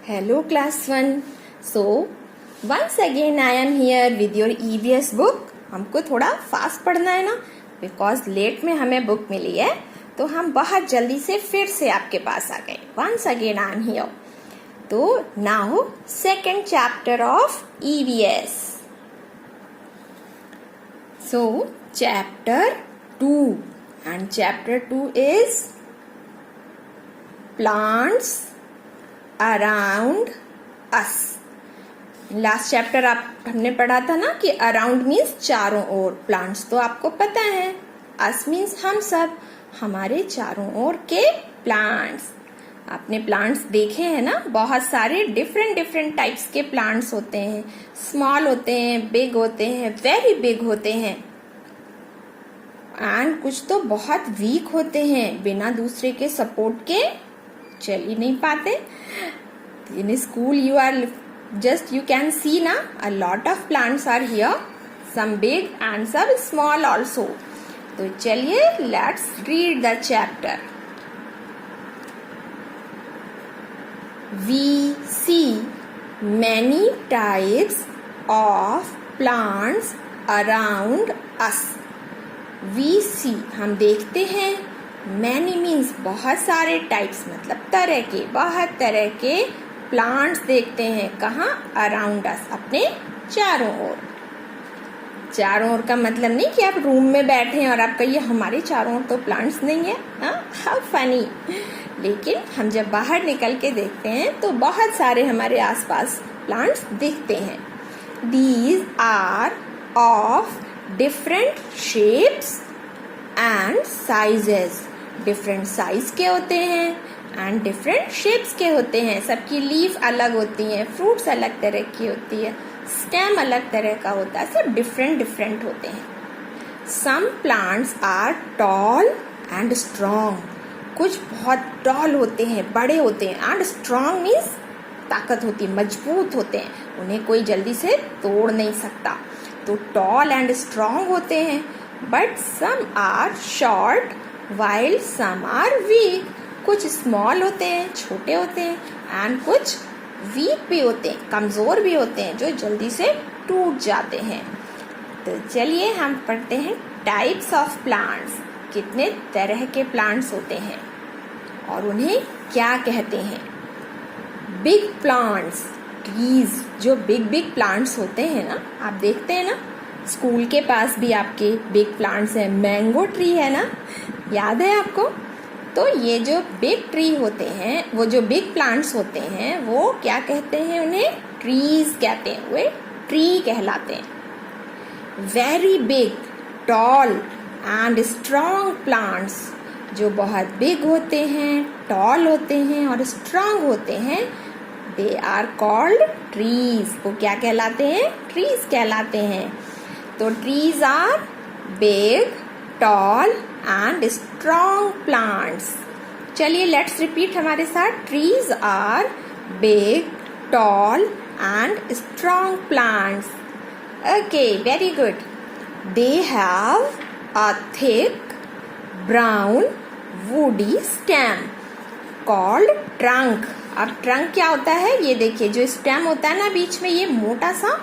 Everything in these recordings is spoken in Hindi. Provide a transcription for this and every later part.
Hello class 1. So, once again I am here with your EVS book. हमको थोड़ा फास्ट पढ़ना है ना, बिकॉज लेट में हमें बुक मिली है, तो हम बहुत जल्दी से फिर से आपके पास आ गए. Once again I am here. तो now second chapter of EVS. So, chapter 2 and chapter 2 is plants around us. Last chapter हमने पढ़ा था ना कि अराउंड मीन्स चारों ओर. प्लांट्स तो आपको पता है, अस मीन्स हम सब, हमारे चारों ओर के प्लांट्स. आपने प्लांट्स देखे हैं ना, बहुत सारे डिफरेंट टाइप्स के प्लांट्स होते हैं. स्मॉल होते हैं, बिग होते हैं, वेरी बिग होते हैं, एंड कुछ तो बहुत वीक होते हैं, बिना दूसरे के सपोर्ट के चल ही नहीं पाते. In school you can see na, a lot of plants are here, some big and some small also. तो चलिए let's read the chapter. We see many types of plants around us. We see हम देखते हैं, many means बहुत सारे टाइप्स मतलब तरह के, बहुत तरह के प्लांट्स देखते हैं. कहाँ? अराउंड अस, अपने चारों ओर. चारों ओर का मतलब नहीं कि आप रूम में बैठे हैं और आप कहिए हमारे चारों ओर तो प्लांट्स नहीं है. How funny. लेकिन हम जब बाहर निकल के देखते हैं तो बहुत सारे हमारे आसपास प्लांट्स दिखते हैं. These are of different shapes and sizes. Different size के होते हैं एंड डिफरेंट शेप्स के होते हैं. सबकी लीफ अलग होती है, फ्रूट्स अलग तरह की होती है, स्टेम अलग तरह का होता है, सब डिफरेंट होते हैं. Some plants are tall and strong. कुछ बहुत टॉल होते हैं, बड़े होते हैं, एंड स्ट्रॉन्ग मीन्स ताकत होती है, मजबूत होते हैं, उन्हें कोई जल्दी से तोड़ नहीं सकता. तो टॉल एंड स्ट्रॉन्ग होते हैं. But some are short while some are weak. कुछ स्मॉल होते हैं, छोटे होते हैं, एंड कुछ वीक भी होते हैं, कमजोर भी होते हैं, जो जल्दी से टूट जाते हैं. तो चलिए हम पढ़ते हैं टाइप्स ऑफ प्लांट्स. कितने तरह के प्लांट्स होते हैं और उन्हें क्या कहते हैं. Big plants, trees. जो बिग प्लांट्स होते हैं ना, आप देखते हैं ना, स्कूल के पास भी आपके बिग प्लांट्स हैं. मैंगो ट्री है ना, याद है आपको. तो ये जो बिग ट्री होते हैं, वो जो बिग प्लांट्स होते हैं, वो क्या कहते हैं, उन्हें ट्रीज कहते हैं, वे ट्री कहलाते हैं. Very big, tall and strong plants. जो बहुत बिग होते हैं, टॉल होते हैं और स्ट्रॉन्ग होते हैं, दे आर कॉल्ड ट्रीज. वो क्या कहलाते हैं? ट्रीज कहलाते हैं. तो trees are big, tall and strong plants. चलिए लेट्स रिपीट हमारे साथ. Trees are big, tall and strong plants. Okay, very good. They have a thick brown woody stem called trunk. अब ट्रंक क्या होता है, ये देखिए, जो स्टेम होता है ना बीच में, ये मोटा सा,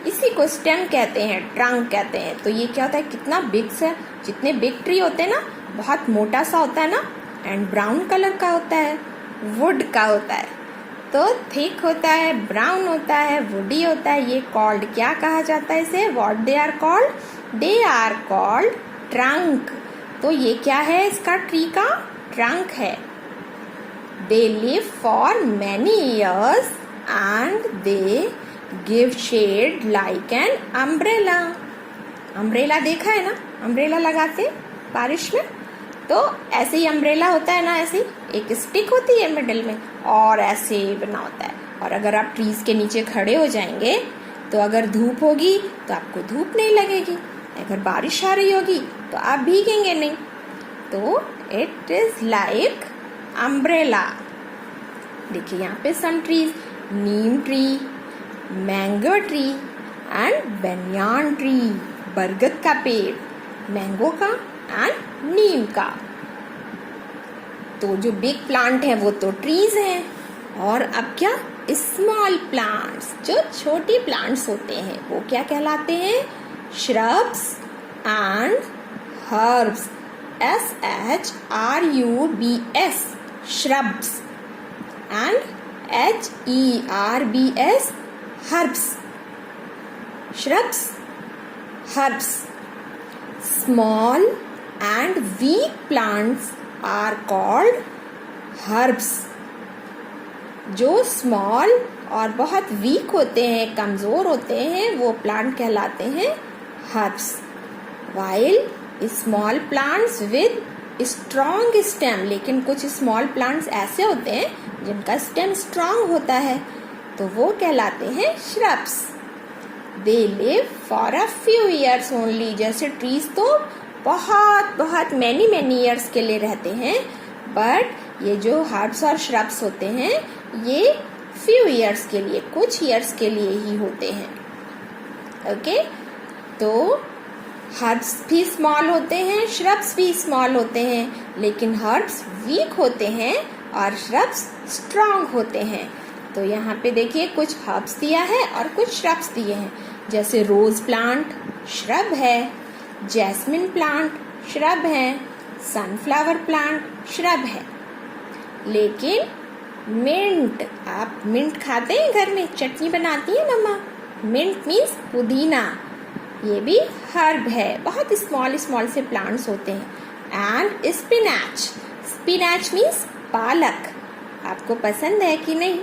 इसी को स्टेम कहते हैं, ट्रंक कहते हैं. तो ये क्या होता है, कितना बिग से, जितने बिग ट्री होते हैं ना, बहुत मोटा सा होता है ना, एंड ब्राउन कलर का होता है, वुड का होता है. तो थिक होता है, ब्राउन होता है, वुडी होता है. ये कॉल्ड क्या कहा जाता है इसे? What they are called? They are called trunk. तो ये क्या है, इसका ट्री का ट्रंक है. They live for many years and they give shade like an umbrella. Umbrella देखा है ना, अम्ब्रेला लगाते बारिश में, तो ऐसे ही अम्ब्रेला होता है ना, ऐसे एक स्टिक होती है मिडिल में, और ऐसे ही बना होता है. और अगर आप ट्रीज के नीचे खड़े हो जाएंगे, तो अगर धूप होगी तो आपको धूप नहीं लगेगी, अगर बारिश आ रही होगी तो आप भीगेंगे नहीं. तो इट इज लाइक अम्ब्रेला. देखिए यहाँ पे some trees, neem tree, mango tree and banyan tree. बरगद का पेड़, मैंगो का एंड नीम का. तो जो बिग प्लांट है वो तो ट्रीज हैं, और अब क्या, स्मॉल प्लांट्स, जो छोटी प्लांट्स होते हैं वो क्या कहलाते हैं? Shrubs and herbs, SHRUBS, shrubs, and HERBS, herbs. Shrubs, herbs. Small and weak plants are called herbs. जो स्मॉल और बहुत वीक होते हैं, कमज़ोर होते हैं, वो प्लांट कहलाते हैं herbs. While small plants with strong stem, लेकिन कुछ स्मॉल प्लांट्स ऐसे होते हैं जिनका स्टेम स्ट्रॉन्ग होता है, तो वो कहलाते हैं shrubs. They live for a few years only. जैसे ट्रीज तो बहुत बहुत मैनी ईयर्स के लिए रहते हैं, बट ये जो हर्ब्स और श्रब्स होते हैं ये फ्यू ईयर्स के लिए, कुछ ईयर्स के लिए ही होते हैं. ओके, तो हर्ब्स भी स्मॉल होते हैं, श्रब्स भी स्मॉल होते हैं, लेकिन हर्ब्स वीक होते हैं और श्रब्स स्ट्रांग होते हैं. तो यहाँ पे देखिए कुछ हर्ब्स दिया है और कुछ श्रब्स दिए हैं. जैसे रोज प्लांट श्रब है, जैस्मिन प्लांट श्रब है, सनफ्लावर प्लांट श्रब है. लेकिन मिंट, आप मिंट खाते हैं? घर में चटनी बनाती है मम्मा. मिंट मीन्स पुदीना, ये भी हर्ब है. बहुत स्मॉल स्मॉल से प्लांट्स होते हैं. एंड स्पिनैच, स्पिनैच मीन्स पालक. आपको पसंद है कि नहीं?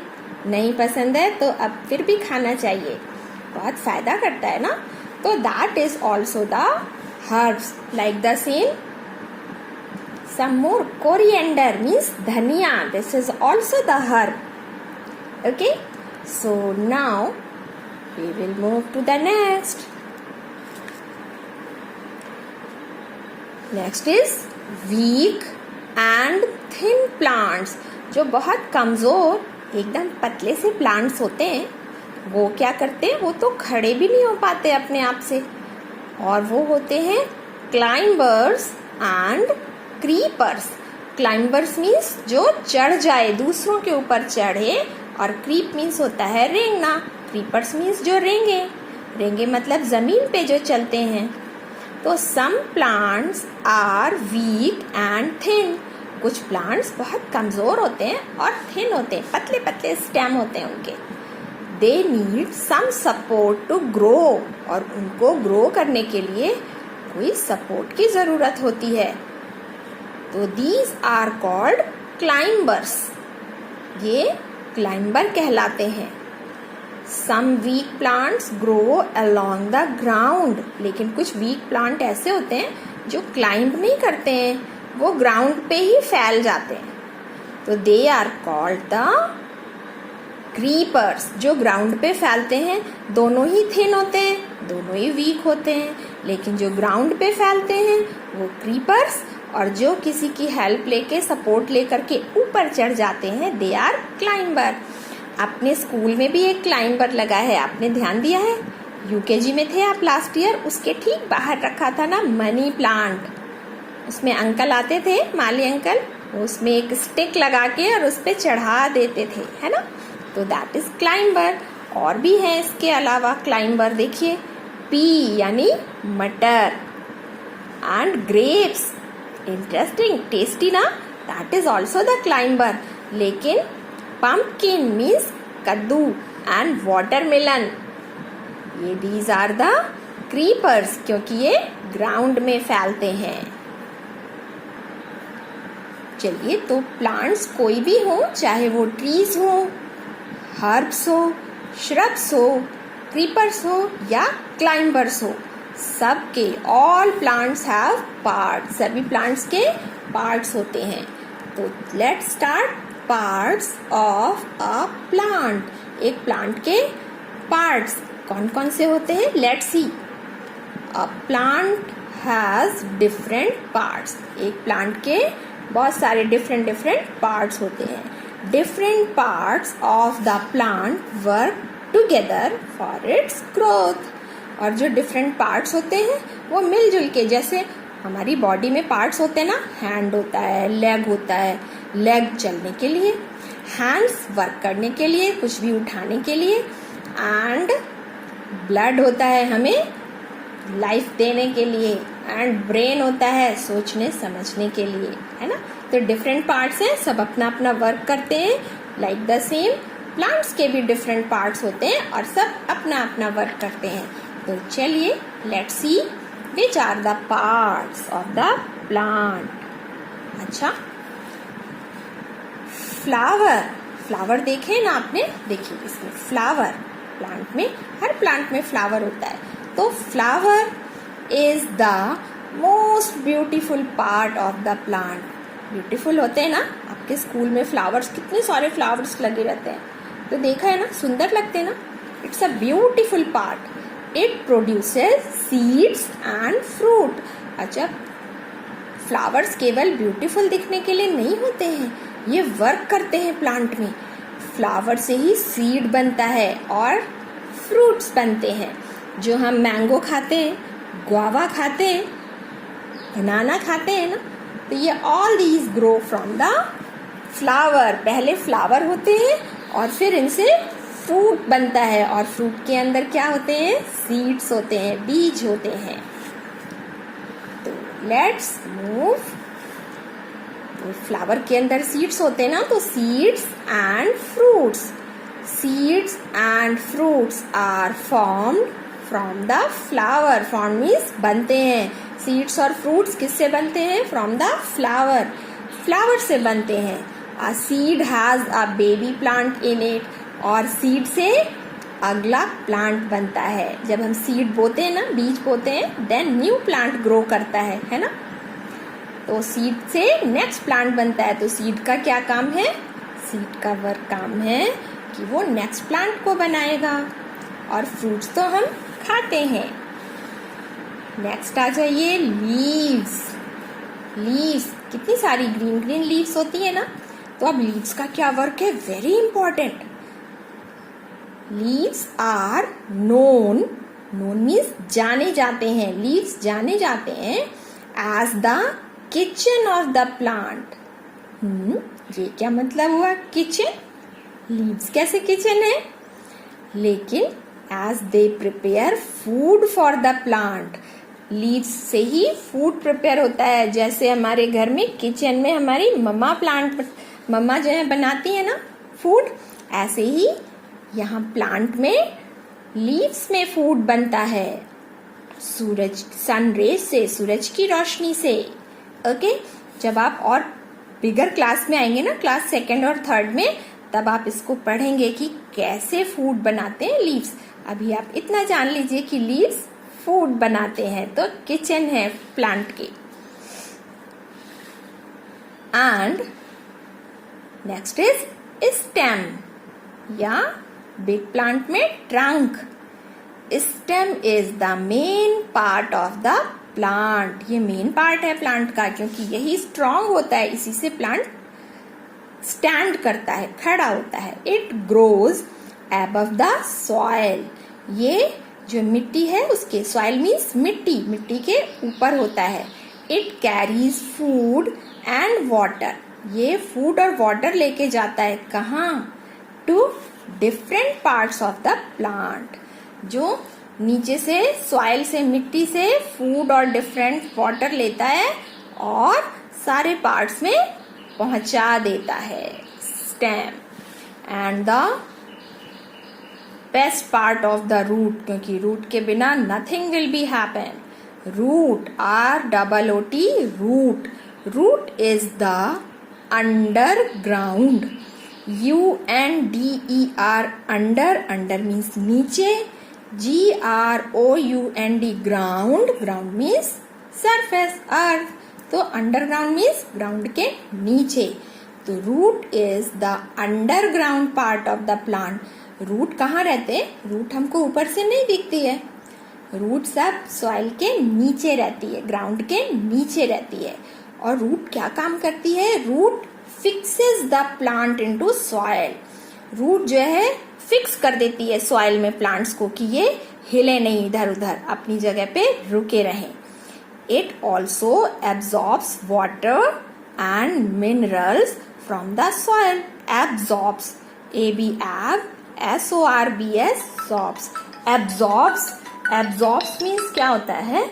नहीं पसंद है तो अब फिर भी खाना चाहिए, बहुत फायदा करता है ना. तो that is also the herbs. Like the same some more, coriander means dhania, this is also the herb. Okay, so now we will move to the next is weak and thin plants. जो बहुत कमज़ोर एकदम पतले से प्लांट्स होते हैं वो क्या करते हैं? वो तो खड़े भी नहीं हो पाते अपने आप से, और वो होते हैं climbers and creepers. Climbers means जो चढ़ जाए, दूसरों के ऊपर चढ़े, और क्रीप मीन्स होता है रेंगना. क्रीपर्स मीन्स जो रेंगे, रेंगे मतलब जमीन पे जो चलते हैं. तो some plants are weak and thin. कुछ प्लांट्स बहुत कमज़ोर होते हैं और थिन होते हैं, पतले पतले स्टेम होते हैं उनके. They need some support to grow, और उनको ग्रो करने के लिए कोई सपोर्ट की ज़रूरत होती है. तो दीज आर कॉल्ड क्लाइंबर्स, ये क्लाइंबर कहलाते हैं. Some weak plants grow along the ground, लेकिन कुछ वीक प्लांट ऐसे होते हैं जो क्लाइंब नहीं करते हैं, वो ग्राउंड पे ही फैल जाते हैं. तो they are called the creepers. जो ग्राउंड पे फैलते हैं दोनों ही थिन होते हैं, दोनों ही वीक होते हैं, लेकिन जो ग्राउंड पे फैलते हैं वो क्रीपर्स, और जो किसी की हेल्प लेके, सपोर्ट लेकर के ऊपर चढ़ जाते हैं दे आर क्लाइंबर. अपने स्कूल में भी एक क्लाइंबर लगा है, आपने ध्यान दिया है? यूकेजी में थे आप लास्ट ईयर, उसके ठीक बाहर रखा था ना मनी प्लांट. उसमें अंकल आते थे, माली अंकल, उसमें एक स्टिक लगा के और उस पर चढ़ा देते थे, है ना. तो दैट इज क्लाइंबर. और भी हैं इसके अलावा क्लाइंबर. देखिए पी यानी मटर, एंड ग्रेप्स, इंटरेस्टिंग, टेस्टी ना, that is also the climber. लेकिन pumpkin मीन्स कद्दू, एंड वाटरमेलन, ये दीज आर द क्रीपर्स, क्योंकि ये ग्राउंड में फैलते हैं. चलिए, तो प्लांट्स कोई भी हो, चाहे वो ट्रीज हो, हर्ब्स हो, श्रब्स हो, क्रीपर्स हो या क्लाइंबर्स हो, सबके ऑल प्लांट्स हैव पार्ट्स. सभी प्लांट्स के पार्ट्स होते हैं. तो let's start parts of a plant. एक प्लांट के पार्ट्स कौन कौन से होते हैं? Let's see. A plant has different parts. एक प्लांट के बहुत सारे डिफरेंट पार्ट्स होते हैं. Different parts of the plant work together for its growth. और जो डिफरेंट पार्ट्स होते हैं वो मिलजुल के, जैसे हमारी बॉडी में पार्ट्स होते हैं ना, हैंड होता है, लेग होता है, लेग चलने के लिए, हैंड्स वर्क करने के लिए, कुछ भी उठाने के लिए, एंड ब्लड होता है हमें लाइफ देने के लिए, एंड ब्रेन होता है सोचने समझने के लिए, है ना। तो डिफरेंट पार्ट्स हैं, सब अपना अपना वर्क करते हैं। लाइक द सेम प्लांट्स के भी डिफरेंट पार्ट्स होते हैं और सब अपना अपना वर्क करते हैं। तो चलिए let's see which are the parts of the plant. अच्छा, फ्लावर, फ्लावर देखे ना आपने, देखिए इसमें फ्लावर, प्लांट में, हर प्लांट में फ्लावर होता है। तो flower is the most beautiful part of the plant. Beautiful होते हैं ना, आपके स्कूल में फ्लावर्स, कितने सारे फ्लावर्स लगे रहते हैं, तो देखा है ना, सुंदर लगते हैं ना। It's a beautiful part. It produces seeds and fruit. अच्छा, फ्लावर्स केवल ब्यूटीफुल दिखने के लिए नहीं होते हैं, ये वर्क करते हैं प्लांट में। फ्लावर से ही सीड बनता है और फ्रूट्स बनते हैं। जो हम मैंगो खाते हैं, गुआवा खाते हैं, बनाना खाते हैं ना, तो ये all these grow from the flower. पहले फ्लावर होते हैं और फिर इनसे फ्रूट बनता है, और फ्रूट के अंदर क्या होते हैं, सीड्स होते हैं, बीज होते हैं। तो लेट्स मूव। तो फ्लावर के अंदर सीड्स होते हैं ना, तो seeds and fruits, seeds and fruits are formed from the flower. Form means बनते हैं। सीड्स और फ्रूट्स किससे बनते हैं, फ्रॉम द फ्लावर, फ्लावर से बनते हैं। A seed has a baby plant in it, और सीड से अगला प्लांट बनता है। जब हम सीड बोते हैं ना, बीज बोते हैं, देन न्यू प्लांट ग्रो करता है ना। तो सीड से नेक्स्ट प्लांट बनता है। तो सीड का क्या काम है, सीड का वर्क काम है कि वो नेक्स्ट प्लांट को बनाएगा, और फ्रूट्स तो हम खाते हैं। नेक्स्ट आ जाइए, लीव्स। लीव्स, कितनी सारी ग्रीन ग्रीन लीव्स होती है ना। तो अब लीव्स का क्या वर्क है, very important. Leaves are known, known means जाने जाते हैं, लीव्स जाने जाते हैं as the kitchen of the plant. ये क्या मतलब हुआ, किचन, लीव्स कैसे किचन है, लेकिन as they prepare food for the plant. Leaves से ही फूड प्रिपेयर होता है। जैसे हमारे घर में किचन में हमारी मम्मा जो है बनाती है ना फूड, ऐसे ही यहाँ प्लांट में लीव्स में फूड बनता है, सूरज, सन रेज से, सूरज की रोशनी से। ओके, जब आप और बिगर क्लास में आएंगे ना, क्लास 2nd और 3rd में, तब आप इसको पढ़ेंगे कि कैसे फूड बनाते हैं लीव्स। अभी आप इतना जान लीजिए कि लीव्स फूड बनाते हैं, तो किचन है प्लांट की। एंड नेक्स्ट इज स्टेम, या बिग प्लांट में trunk. Stem is the main part of the plant. ये मेन पार्ट है प्लांट का, क्योंकि यही स्ट्रांग होता है, इसी से प्लांट स्टैंड करता है, खड़ा होता है। It grows above the soil. ये जो मिट्टी है उसके, सॉइल मीन्स मिट्टी, मिट्टी के ऊपर होता है। It carries food and water. ये फूड और वाटर लेके जाता है कहाँ, to different parts of the plant. जो नीचे से, सॉइल से, मिट्टी से फूड और डिफरेंट वाटर लेता है और सारे पार्ट्स में पहुंचा देता है, stem. And the best part of the root, क्योंकि रूट के बिना nothing will be happen. Root, ROOT, root. Root is the underground, UNDER, under, under means नीचे, GROUND, ground, ground means surface, earth. तो अंडरग्राउंड मीन्स ग्राउंड के नीचे। तो root is the underground part of the plant. Root कहाँ रहते हैं, रूट हमको ऊपर से नहीं दिखती है, रूट सब सॉइल के नीचे रहती है, ग्राउंड के नीचे रहती है। और रूट क्या काम करती है, root fixes the plant into soil. Root जो है फिक्स कर देती है सॉइल में प्लांट्स को, कि ये हिले नहीं इधर उधर, अपनी जगह पे रुके रहें। It also absorbs water and minerals from the soil. absorbs, A-B ab, S-O-R-B-S, sorbs, absorbs, absorbs means क्या होता है?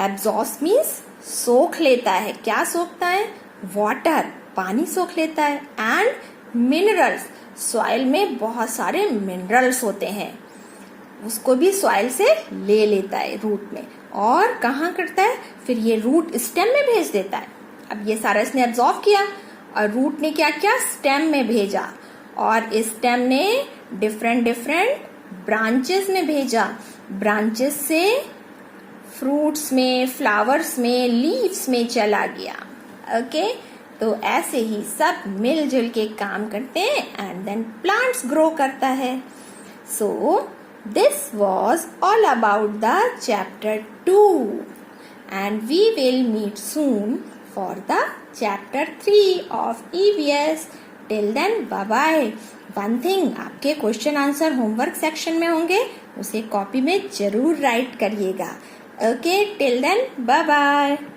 absorbs means सोख लेता है. क्या सोखता है? water, पानी सोख लेता है. and minerals, सॉइल में बहुत सारे मिनरल्स होते हैं, उसको भी सॉइल से ले लेता है रूट में. और कहाँ करता है? फिर ये रूट स्टेम में भेज देता है. अब ये सारा इसने एब्जॉर्ब किया और रूट ने क्या किया? स्टेम में भेजा. और स्टेम ने डिफरेंट डिफरेंट ब्रांचेस में भेजा. ब्रांचेस से फ्रूट्स में, फ्लावर्स में, लीव्स में चला गया. ओके, तो ऐसे ही सब मिलजुल के काम करते हैं एंड देन प्लांट्स ग्रो करता है. सो this was all about the chapter 2 and we will meet soon for the chapter 3 of EVS. Till then, bye bye. One thing, आपके क्वेश्चन आंसर होमवर्क सेक्शन में होंगे, उसे कॉपी में जरूर राइट करिएगा. Okay, till then, bye bye.